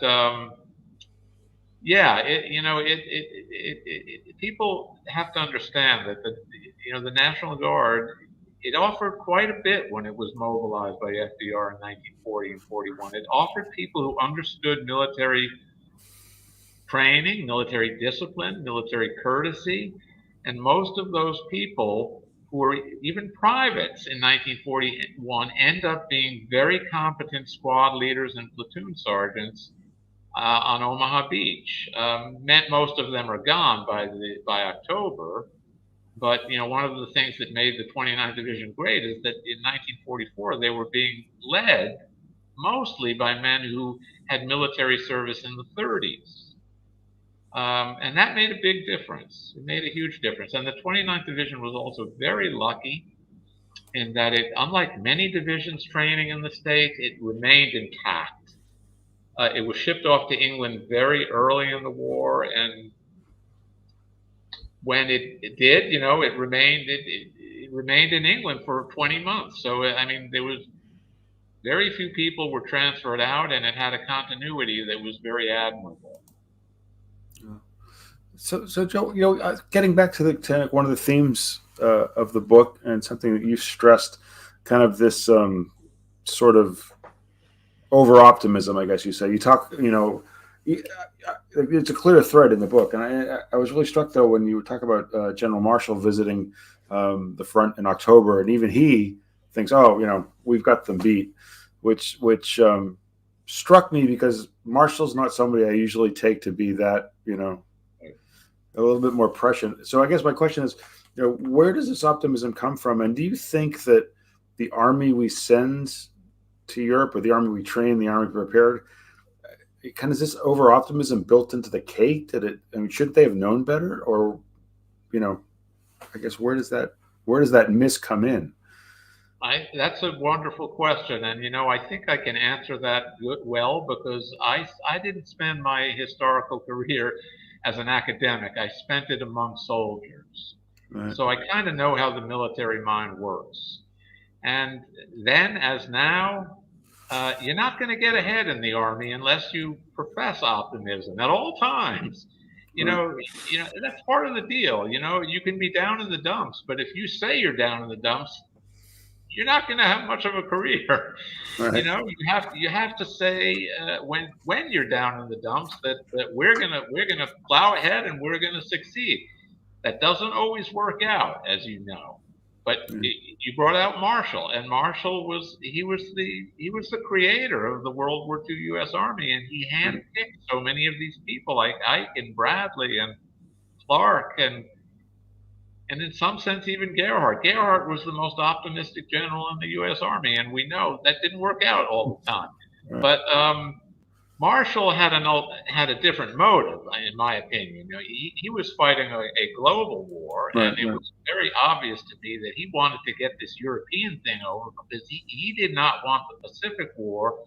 people have to understand that the National Guard, it offered quite a bit when it was mobilized by FDR in 1940 and 41. It offered people who understood military training, military discipline, military courtesy, and most of those people who were even privates in 1941 end up being very competent squad leaders and platoon sergeants on Omaha Beach. Most of them are gone by October, but one of the things that made the 29th Division great is that in 1944 they were being led mostly by men who had military service in the 30s. And that made a big difference. It made a huge difference. And the 29th Division was also very lucky in that unlike many divisions training in the States, it remained intact. It was shipped off to England very early in the war, and when it did, it remained in England for 20 months. So I mean, there was very few people were transferred out, and it had a continuity that was very admirable. So Joe, getting back to one of the themes of the book, and something that you stressed, kind of this sort of over optimism, I guess you say. You talk, it's a clear thread in the book, and I was really struck though when you talk about General Marshall visiting the front in October, and even he thinks, we've got them beat, which struck me because Marshall's not somebody I usually take to be that, a little bit more prescient. So I guess my question is, where does this optimism come from? And do you think that the army we send to Europe, or the army we train, the army prepared, is this over optimism built into the cake? Shouldn't they have known better? Or, I guess where does that miss come in? That's a wonderful question, and I think I can answer that well because I didn't spend my historical career as an academic. I spent it among soldiers. Right. So I kind of know how the military mind works. And then, as now, you're not going to get ahead in the Army unless you profess optimism at all times. That's part of the deal. You can be down in the dumps, but if you say you're down in the dumps, you're not going to have much of a career. Right. You have to say when you're down in the dumps that we're gonna plow ahead and we're gonna succeed. That doesn't always work out, as you know. But you brought out Marshall, and Marshall was the creator of the World War II U.S. Army, and he handpicked so many of these people like Ike and Bradley and Clark and in some sense even Gerhardt. Gerhardt was the most optimistic general in the U.S. Army, and we know that didn't work out all the time. Right. But Marshall had a different motive, in my opinion. He was fighting a global war, and it was very obvious to me that he wanted to get this European thing over because he did not want the Pacific War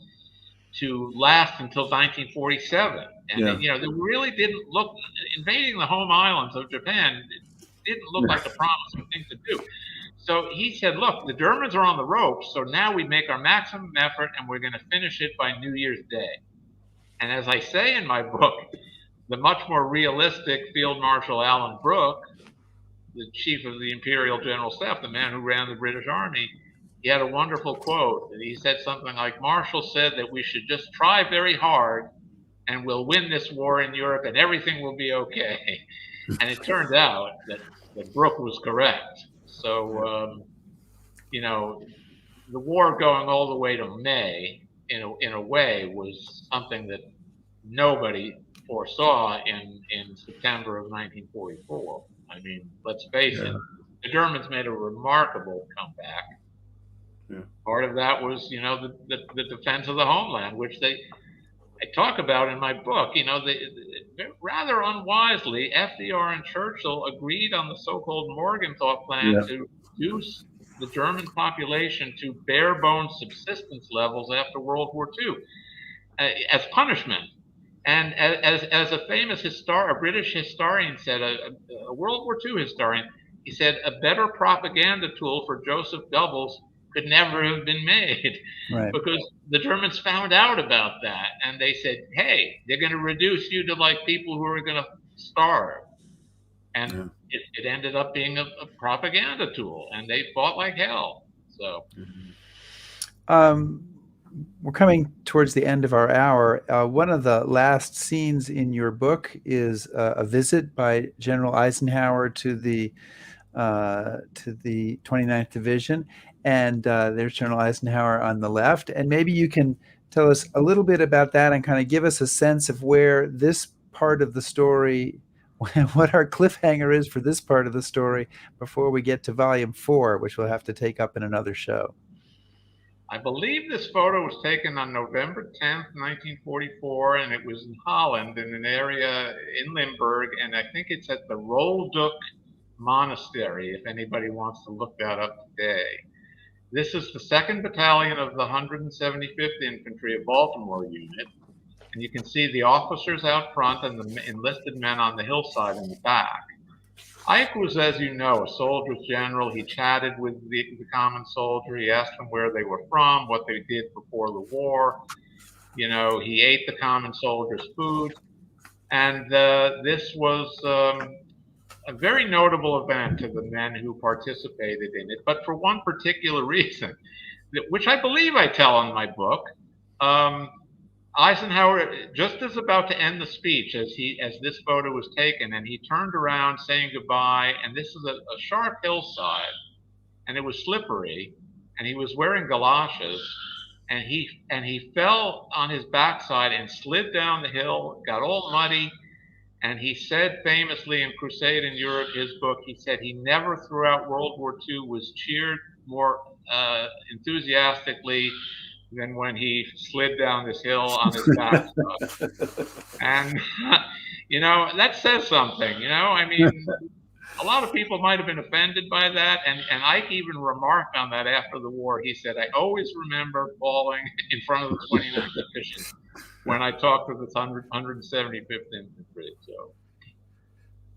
to last until 1947. And they really didn't look invading the home islands of Japan. It didn't look like a promising thing to do. So he said, look, the Germans are on the ropes, so now we make our maximum effort and we're going to finish it by New Year's Day. And as I say in my book, the much more realistic Field Marshal Alan Brooke, the chief of the Imperial General Staff, the man who ran the British Army, he had a wonderful quote. And he said something like, Marshall said that we should just try very hard and we'll win this war in Europe and everything will be okay. And it turned out that Brooke was correct. So, the war going all the way to May, in a way, was something that nobody foresaw in September of 1944. I mean, let's face it, the Germans made a remarkable comeback. Yeah. Part of that was, the defense of the homeland, which I talk about in my book. They rather unwisely, FDR and Churchill agreed on the so-called Morgenthau plan to reduce the German population to bare bones subsistence levels after World War II as punishment. And as a famous a British historian said, a World War II historian, he said, a better propaganda tool for Joseph Goebbels could never have been made, right? Because the Germans found out about that and they said, hey, they're going to reduce you to like people who are going to starve. And it ended up being a propaganda tool and they fought like hell. So we're coming towards the end of our hour. One of the last scenes in your book is a visit by General Eisenhower to the 29th Division. And there's General Eisenhower on the left. And maybe you can tell us a little bit about that and kind of give us a sense of where this part of the story, what our cliffhanger is for this part of the story before we get to volume 4, which we'll have to take up in another show. I believe this photo was taken on November 10th, 1944, and it was in Holland in an area in Limburg. And I think it's at the Rolduc Monastery, if anybody wants to look that up today. This is the 2nd Battalion of the 175th Infantry, a Baltimore unit. And you can see the officers out front and the enlisted men on the hillside in the back. Ike was, as you know, a soldier's general. He chatted with the common soldier. He asked them where they were from, what they did before the war. He ate the common soldier's food. And this was a very notable event to the men who participated in it, but for one particular reason, which I believe I tell in my book. Eisenhower just is about to end the speech as this photo was taken, and he turned around saying goodbye. And this is a sharp hillside, and it was slippery, and he was wearing galoshes, and he fell on his backside and slid down the hill, got all muddy. And he said famously in Crusade in Europe, his book, he said he never throughout World War II was cheered more enthusiastically than when he slid down this hill on his back. And, that says something, I mean, a lot of people might have been offended by that. And Ike even remarked on that after the war. He said, I always remember falling in front of the 29th Division when I talked to the 175th Infantry.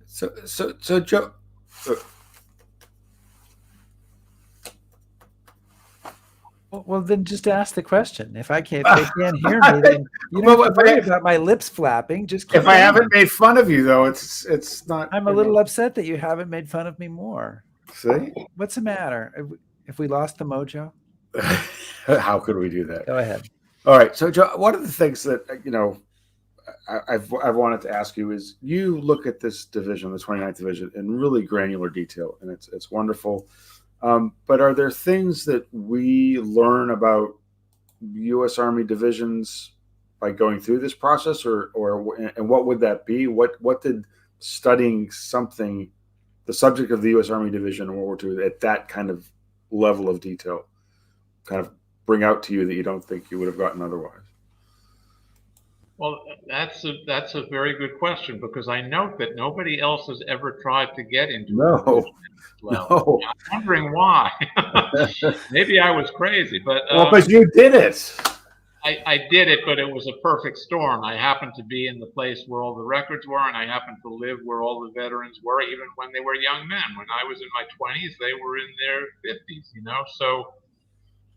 So Joe, well, then just ask the question. If they can't hear me, then you don't have to worry about my lips flapping. Just keep I haven't made fun of you, though, it's not. I'm a little upset that you haven't made fun of me more. See, what's the matter? If we lost the mojo, how could we do that? Go ahead. All right. So, Joe, one of the things that I've wanted to ask you is you look at this division, the 29th Division, in really granular detail, and it's wonderful. But are there things that we learn about U.S. Army divisions by going through this process, and what would that be? What did studying the subject of the U.S. Army division in World War II at that kind of level of detail kind of bring out to you that you don't think you would have gotten otherwise? Well, that's a very good question, because I note that nobody else has ever tried to get into it. No. I'm wondering why. Maybe I was crazy, but but you did it. I did it, but it was a perfect storm. I happened to be in the place where all the records were, and I happened to live where all the veterans were, even when they were young men. When I was in my 20s, they were in their 50s, so,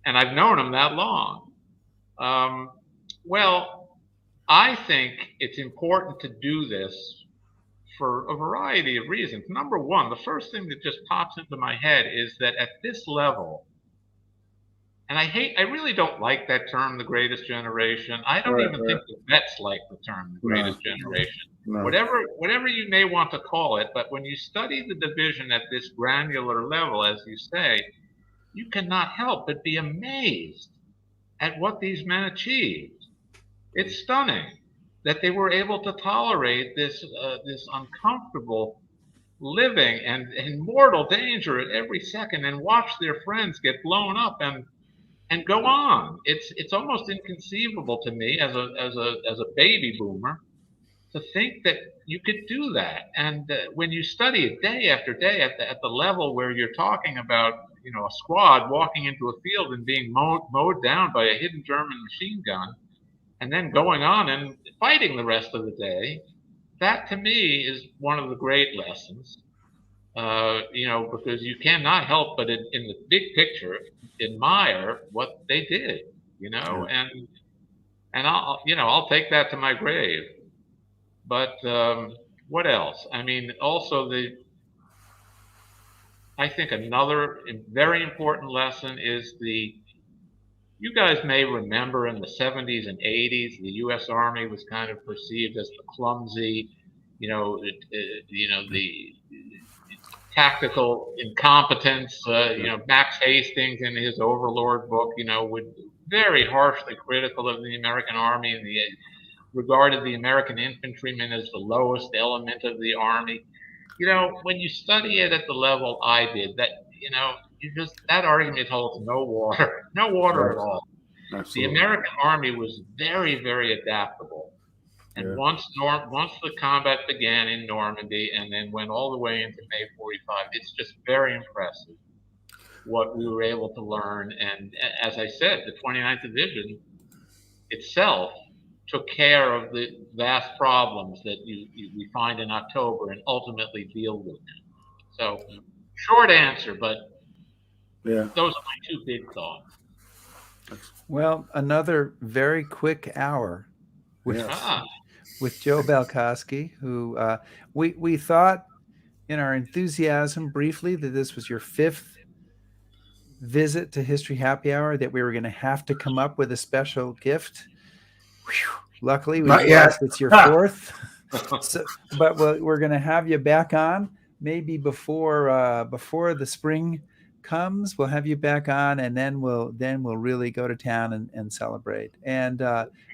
and I've known them that long. Well, I think it's important to do this for a variety of reasons. Number one, the first thing that just pops into my head is that at this level, and I really don't like that term, the greatest generation. I don't even think the vets like the term, the greatest generation. No. Whatever you may want to call it, but when you study the division at this granular level, as you say, you cannot help but be amazed at what these men achieved. It's stunning that they were able to tolerate this uncomfortable living and in mortal danger at every second, and watch their friends get blown up and go on. It's almost inconceivable to me as a baby boomer to think that you could do that. And when you study it day after day at the level where you're talking about, a squad walking into a field and being mowed down by a hidden German machine gun, and then going on and fighting the rest of the day, that to me is one of the great lessons. Because you cannot help but in the big picture admire what they did, and I'll take that to my grave. But what else? I mean, also I think another very important lesson is you guys may remember in the 70s and 80s, the U.S. Army was kind of perceived as the clumsy, the tactical incompetence. Max Hastings in his Overlord book, would very harshly critical of the American Army and regarded the American infantrymen as the lowest element of the Army. When you study it at the level I did, that that argument holds no water at all. Absolutely. The American Army was very, very adaptable. And once the combat began in Normandy and then went all the way into May 45, it's just very impressive what we were able to learn. And as I said, the 29th Division itself took care of the vast problems that we find in October and ultimately deal with them. So, short answer, but those are my two big thoughts. Well, another very quick hour with Joe Balkoski, who we thought in our enthusiasm briefly that this was your 5th visit to History Happy Hour, that we were going to have to come up with a special gift. Whew. Luckily, we realized it's your 4th. But we're going to have you back on maybe before the spring comes. We'll have you back on, and then we'll really go to town and celebrate. And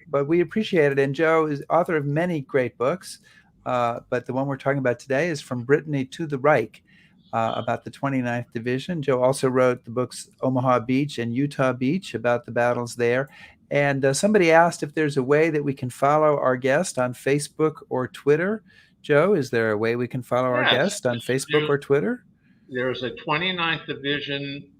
but we appreciate it. And Joe is author of many great books, but the one we're talking about today is From Brittany to the Reich, about the 29th Division. Joe also wrote the books Omaha Beach and Utah Beach, about the battles there. And somebody asked if there's a way that we can follow our guest on Facebook or Twitter. Joe, is there a way we can follow our guest on Facebook or Twitter? There's a 29th Division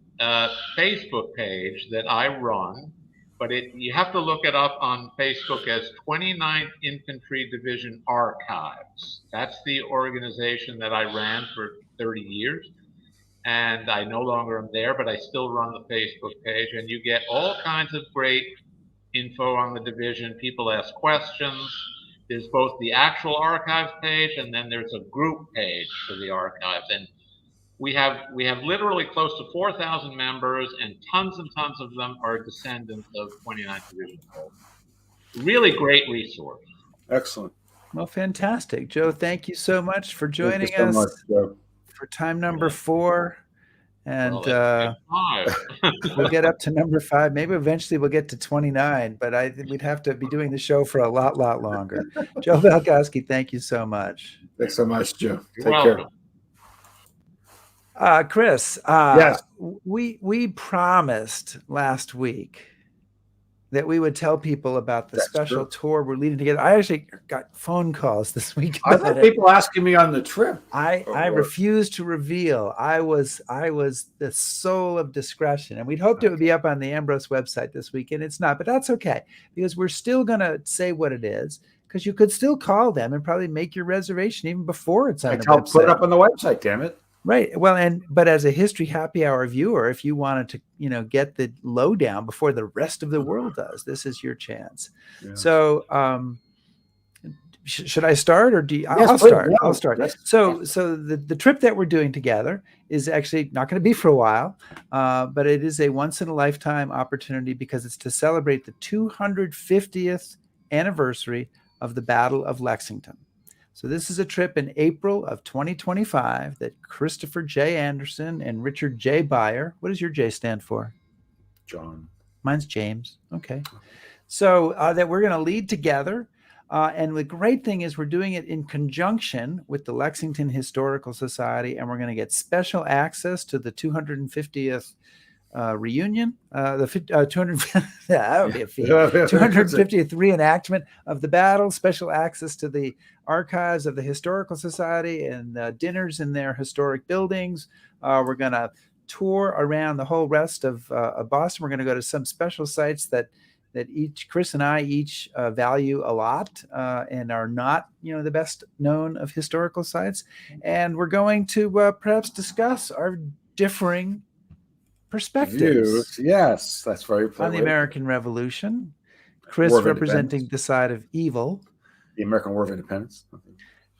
Facebook page that I run, but you have to look it up on Facebook as 29th Infantry Division Archives. That's the organization that I ran for 30 years. And I no longer am there, but I still run the Facebook page. And you get all kinds of great info on the division. People ask questions. There's both the actual archives page, and then there's a group page for the archives. And we have literally close to 4,000 members, and tons of them are descendants of 29th Division. Really great resource. Excellent. Well, fantastic. Joe, thank you so much for joining us for time number 4. And we'll get up to number 5. Maybe eventually we'll get to 29, but we'd have to be doing the show for a lot longer. Joe Balkoski, thank you so much. Thanks so much, Joe. You're welcome. Chris, yes. we promised last week that we would tell people about the That's special true. tour we're leading together. I actually got phone calls this week I've about had it. people asking me on the trip. I refuse to reveal. I was the soul of discretion, and we'd hoped it would be up on the Ambrose website this week, and it's not. But that's okay, because we're still gonna say what it is, because you could still call them and probably make your reservation even before it's on the website. Put it up on the website. Damn it. Right. Well, but as a History Happy Hour viewer, if you wanted to, get the lowdown before the rest of the world does, this is your chance. Yeah. So, should I start, or do you? Yes, I'll start. No. I'll start. Yes. So the trip that we're doing together is actually not going to be for a while, but it is a once in a lifetime opportunity, because it's to celebrate the 250th anniversary of the Battle of Lexington. So this is a trip in April of 2025 that Christopher J. Anderson and Richard J. Beyer. What does your J stand for? John. Mine's James. Okay. So that we're going to lead together. And the great thing is we're doing it in conjunction with the Lexington Historical Society, and we're going to get special access to the 250th reunion, the 200 that would be a feat. 250th reenactment of the battle, special access to the archives of the Historical Society, and dinners in their historic buildings. We're going to tour around the whole rest of Boston. We're going to go to some special sites that Chris and I each value a lot, and are not, the best known of historical sites. And we're going to perhaps discuss our differing perspectives. Views. Yes, that's very on the American Revolution. Chris representing the side of evil, the American War of Independence,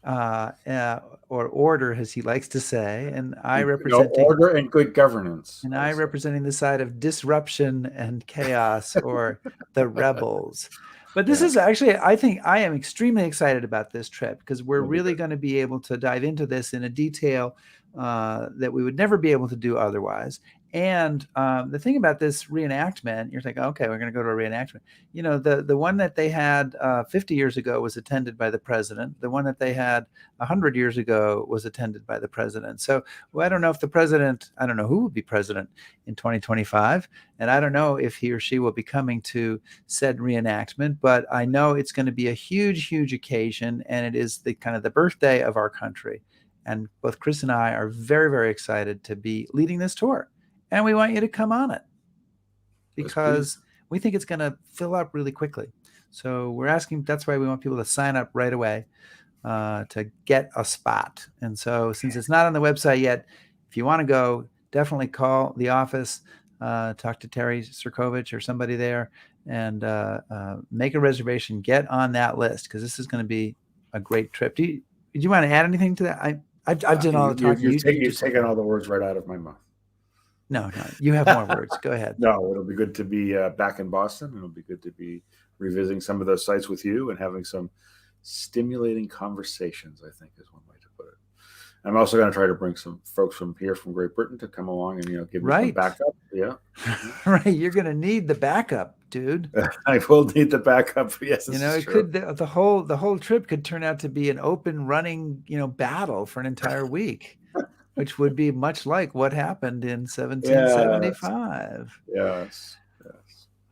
or order, as he likes to say, and I representing order and good governance, and I representing the side of disruption and chaos, or the rebels. But this is actually, I think I am extremely excited about this trip, because we're really going to be able to dive into this in a detail that we would never be able to do otherwise. And the thing about this reenactment, you're thinking, okay, we're going to go to a reenactment. The one that they had 50 years ago was attended by the president. The one that they had 100 years ago was attended by the president. So I don't know if I don't know who will be president in 2025. And I don't know if he or she will be coming to said reenactment, but I know it's going to be a huge, huge occasion. And it is the kind of the birthday of our country. And both Chris and I are very, very excited to be leading this tour. And we want you to come on it, because we think it's going to fill up really quickly. So we're asking, that's why we want people to sign up right away to get a spot. And so since it's not on the website yet, if you want to go, definitely call the office, talk to Terry Sirkovich or somebody there, and make a reservation, get on that list, because this is going to be a great trip. Did you want to add anything to that? I've done all the talking. You've taken all the words right out of my mouth. No, you have more words. Go ahead. No, it'll be good to be back in Boston. It'll be good to be revisiting some of those sites with you and having some stimulating conversations, I think is one way to put it. I'm also going to try to bring some folks from Great Britain to come along and give me some backup. Yeah. Right. You're going to need the backup, dude. I will need the backup. Yes. It could, the whole trip could turn out to be an open running, battle for an entire week. Which would be much like what happened in 1775. Yes.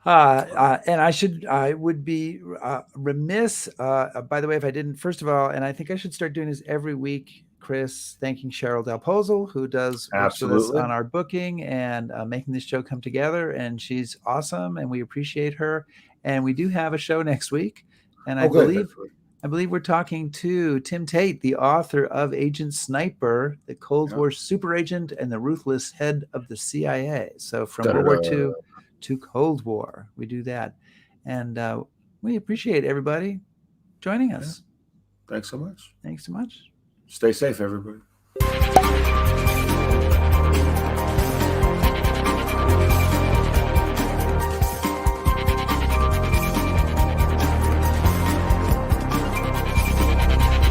And I would be remiss, by the way, if I didn't, first of all, and I think I should start doing this every week, Chris, thanking Cheryl Del Pozo, who works with us on our booking and making this show come together. And she's awesome, and we appreciate her. And we do have a show next week. And I believe we're talking to Tim Tate, the author of Agent Sniper, the Cold War super agent and the ruthless head of the CIA. So from World War II to Cold War, we do that. And we appreciate everybody joining us. Thanks so much. Thanks so much. Stay safe, everybody.